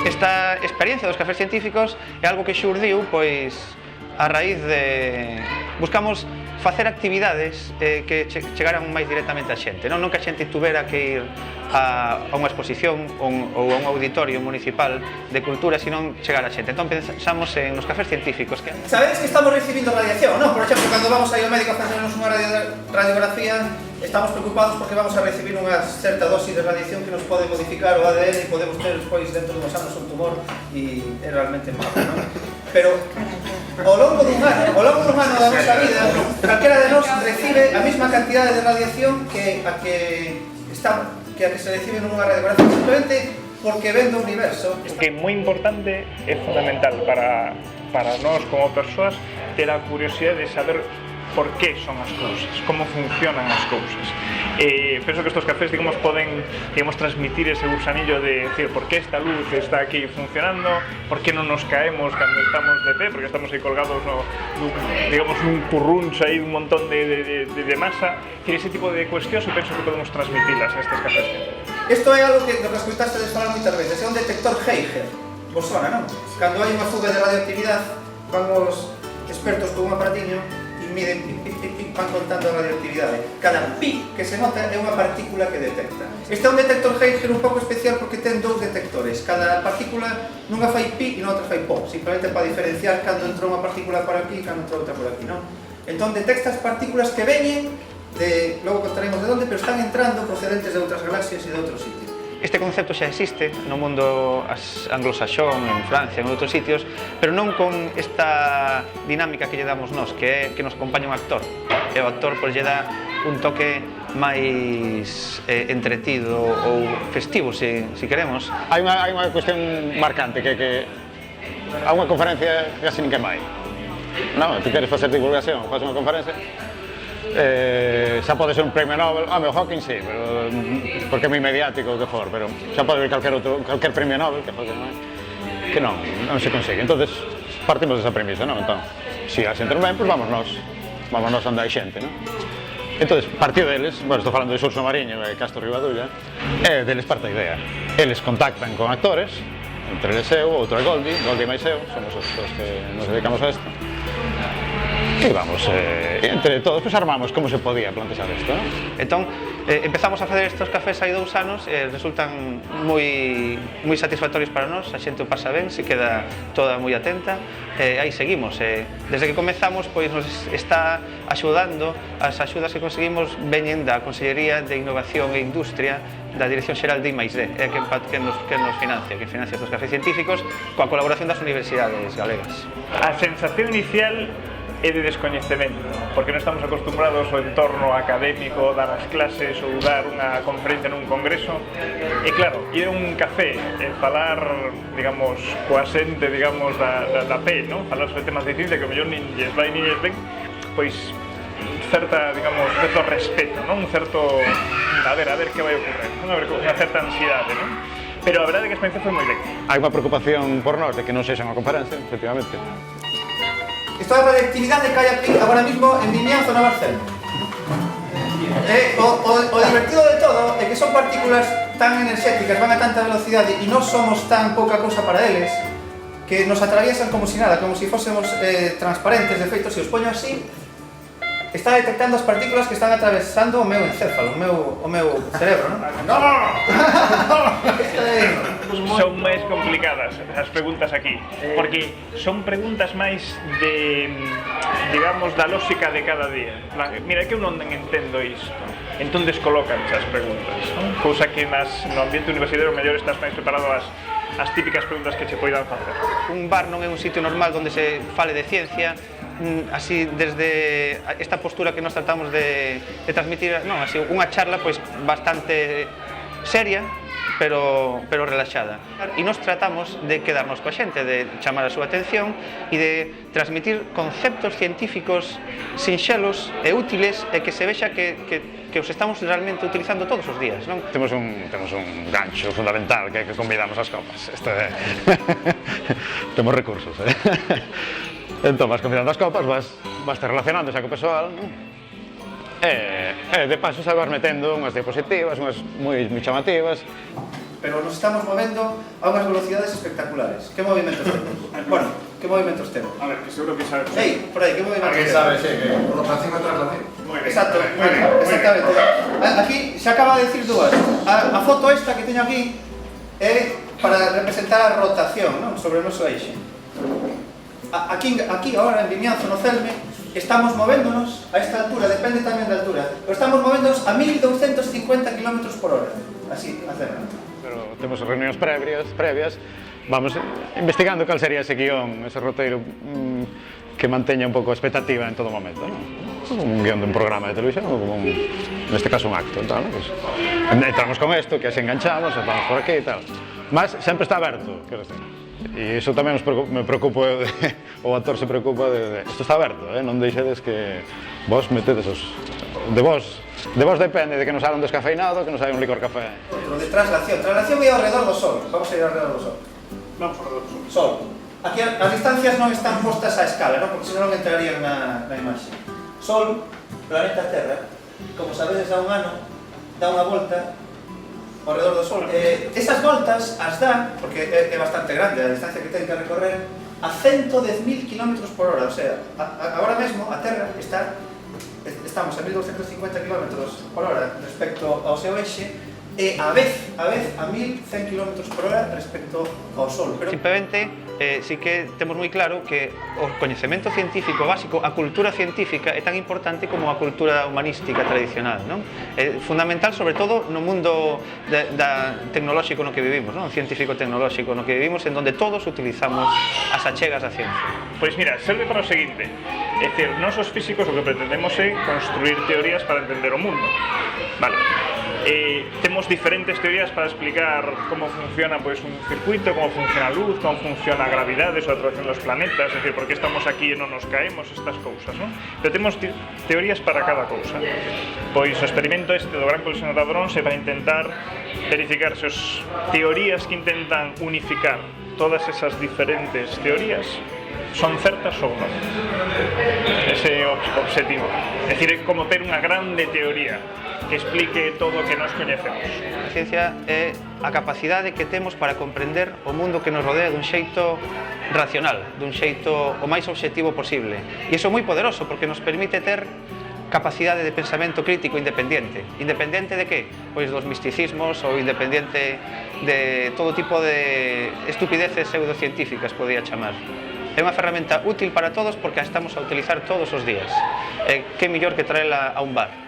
Esta experiencia dos cafés científicos é algo que xurdiu, pois, a raíz de... Buscamos facer actividades que chegaran máis directamente á xente, non que a xente tuvera que ir a unha exposición ou a un auditorio municipal de cultura, sino chegar á xente. Entón pensamos nos cafés científicos. Sabedes que estamos recibindo radiación, non? Por exemplo, cando vamos aí ao médico a facernos unha radiografía, estamos preocupados porque vamos a recibir unha certa dosis de radiación que nos pode modificar o ADN e podemos ter despois dentro de uns anos un tumor e é realmente malo, non? Pero ao longo dun ano da nosa vida, calquera de nós recibe a mesma cantidade de radiación que a que se recibe nunha radiografía, simplemente porque ven do universo. Que é moi importante, é fundamental para nós como persoas ter a curiosidade de saber por que son as cousas, como funcionan as cousas. Penso que estes cafés, digamos, poden, digamos, transmitir ese gusanillo de decir por que esta luz está aquí funcionando, por que non nos caemos cando estamos de pé, porque estamos aí colgados digamos, nun currunch aí dun montón de masa. Ese tipo de cuestións eu penso que podemos transmitilas a estes cafés. Isto é algo que escoitaste de falar moitas veces, é un detector Geiger. Vos sona, non? Cando hai unha fuga de radioactividade, van os expertos con un aparatiño e miden, van contando a radioactividade. Cada pi que se nota é unha partícula que detecta. Este é un detector Geiger un pouco especial porque ten dous detectores. Cada partícula nunha fai pi e na outra fai pop, simplemente para diferenciar cando entra unha partícula por aquí e cando entra outra por aquí, non? Entón detecta as partículas que veñen logo contaremos de onde, pero están entrando procedentes de outras galaxias e de outros sitios. Este concepto xa existe no mundo anglosaxón, en Francia, en outros sitios, pero non con esta dinámica que lle damos nós, que é que nos acompaña un actor. E o actor lle dá un toque máis entretido ou festivo, se queremos. Hai unha cuestión marcante, que há unha conferencia casi nin que mai. Non, ti queres facer divulgación, faz unha conferencia, xa pode ser un premio Nobel, o Hawking sí, pero, porque é moi mediático o que for, pero xa pode vir calquer premio Nobel que non se consigue. Entonces partimos desa premisa, non? Entón, se a xente non ven, pois vámonos onde hai xente, non? Entonces, partido deles, bueno, estou falando de Xurxo Mariño e Castro Rivadulla, e deles parte a idea. Eles contactan con actores, entre eles eu, outro é Goldi máis eu, somos os que nos dedicamos a isto. E vamos, entre todos, pues armamos como se podía plantexar isto, non? Entón, empezamos a facer estes cafés hai 2 anos e resultan moi satisfactorios para nós, a xente o pasa ben, se queda toda moi atenta, aí seguimos. Desde que comezamos, pois nos está axudando, as axudas que conseguimos veñen da Consellería de Innovación e Industria da Dirección Xeral de I+D, que nos financia, estes cafés científicos coa colaboración das universidades galegas. A sensación inicial é de descoñecemento, porque non estamos acostumbrados ao entorno académico, dar as clases ou dar unha conferencia nun congreso. E claro, ir a un café e falar, digamos, coa xente, digamos, da P, non? Falar sobre temas de ciencia que o mellor nin lles vai nin lles ven, pois certa, digamos, certo respeto, non? Un certo, a ver que vai ocorrer, non? A ver, unha certa ansiedade, non? Pero a verdade é que a experiencia foi moi ben. Hai unha preocupación por nós de que non sexa unha conferencia, efectivamente. Isto é a radioactividade que hai aquí agora mismo en Vimianzo, na Barcelona. O divertido de todo é que son partículas tan enerxéticas, van a tanta velocidade e non somos tan pouca cousa para eles que nos atraviesan como si nada, como si fósemos transparentes. De feito, se os poño así, está detectando as partículas que están atravesando o meu encéfalo, o meu cerebro, non? Son máis complicadas as preguntas aquí, porque son preguntas máis de, digamos, da lógica de cada día. Mira, que eu non entendo isto, entón descolocan as preguntas, non? Cousa que no ambiente universitario mellor estás máis preparado as típicas preguntas que che poidan facer. Un bar non é un sitio normal onde se fale de ciencia, así desde esta postura que nos tratamos de transmitir, non, así unha charla pois bastante seria, pero relaxada. E nos tratamos de quedarnos coa xente, de chamar a súa atención e de transmitir conceptos científicos sinxelos e útiles e que se vexa que os estamos realmente utilizando todos os días, non? Temos un gancho fundamental que convidamos as copas. Temos recursos, Entón, vas convidando as copas, vas te relacionando xa co persoal, non? E de paso, vas metendo unhas diapositivas, unhas moi chamativas, pero nos estamos movendo a unhas velocidades espectaculares. Que movimentos temos? Bueno, que movimentos temos? A ver, que seguro que sabes. Ei, por aí, que movimentos Alguén temos? sabe, sí, que rotación e traslación. Muy bien. Exacto, muy bien, exactamente. Aquí se acaba de decir dúas. A foto esta que teño aquí é para representar a rotación, non? Sobre o noso eixe. Aquí agora en Vimianzo, no Celme, estamos movéndonos a esta altura, depende tamén da altura, pero estamos movéndonos a 1250 km por hora, así, a terra. Pero temos reunións previas, vamos investigando cal sería ese guión, ese roteiro que manteña un pouco a expectativa en todo momento, non? Como un guión dun programa de televisión ou como neste caso un acto, tal, pues, entramos con isto, que así enganchamos, vamos por aquí e tal. Mas sempre está aberto, quero decir. E iso tamén me preocupo, o actor se preocupa de isto está aberto, non deixedes que vos metedes os... De vos depende de que nos haga un descafeinado, que nos haga un licor café. Pero de traslación é ao redor do Sol, vamos a ir ao redor do Sol. Vamos por dos. Sol. Aquí as distancias non están postas a escala, non? Porque senón non entrarían na imaxe. Sol, planeta Terra, como sabedes, dá un ano, dá unha volta ao redor do Sol. Esas voltas as dá, porque é bastante grande a distancia que ten que recorrer, a 110.000 km por hora. O sea, agora mesmo a Terra estamos a 1250 km por hora respecto ao seu eixe, e a vez a 1100 km por hora respecto ao Sol. Pero Simplemente, sí que temos moi claro que o coñecemento científico básico, a cultura científica é tan importante como a cultura humanística tradicional, non? É fundamental, sobre todo, no mundo tecnolóxico no que vivimos, non? Científico-tecnolóxico no que vivimos, en donde todos utilizamos as achegas da ciencia. Pois mira, serve para o seguinte. É dicir, nós os físicos o que pretendemos é construir teorías para entender o mundo. Vale. Temos diferentes teorías para explicar como funciona pues, un circuito, como funciona a luz, como funciona a gravidade, a atracción dos planetas, é dicir, por que estamos aquí e non nos caemos, estas cousas, non? Pero temos teorías para cada cousa. Pois o experimento este do Gran Colisión de Hadrón se vai intentar verificar se as teorías que intentan unificar todas esas diferentes teorías son certas ou non. Ese é o objetivo. É dicir, é como ter unha grande teoría que explique todo o que nos coñecemos. A ciencia é a capacidade que temos para comprender o mundo que nos rodea dun xeito racional, dun xeito o máis obxectivo posible. E iso é moi poderoso porque nos permite ter capacidade de pensamento crítico independente. Independente de que? Pois dos misticismos ou independente de todo tipo de estupideces pseudocientíficas, podría chamar. É unha ferramenta útil para todos porque a estamos a utilizar todos os días. Que mellor que traela a un bar.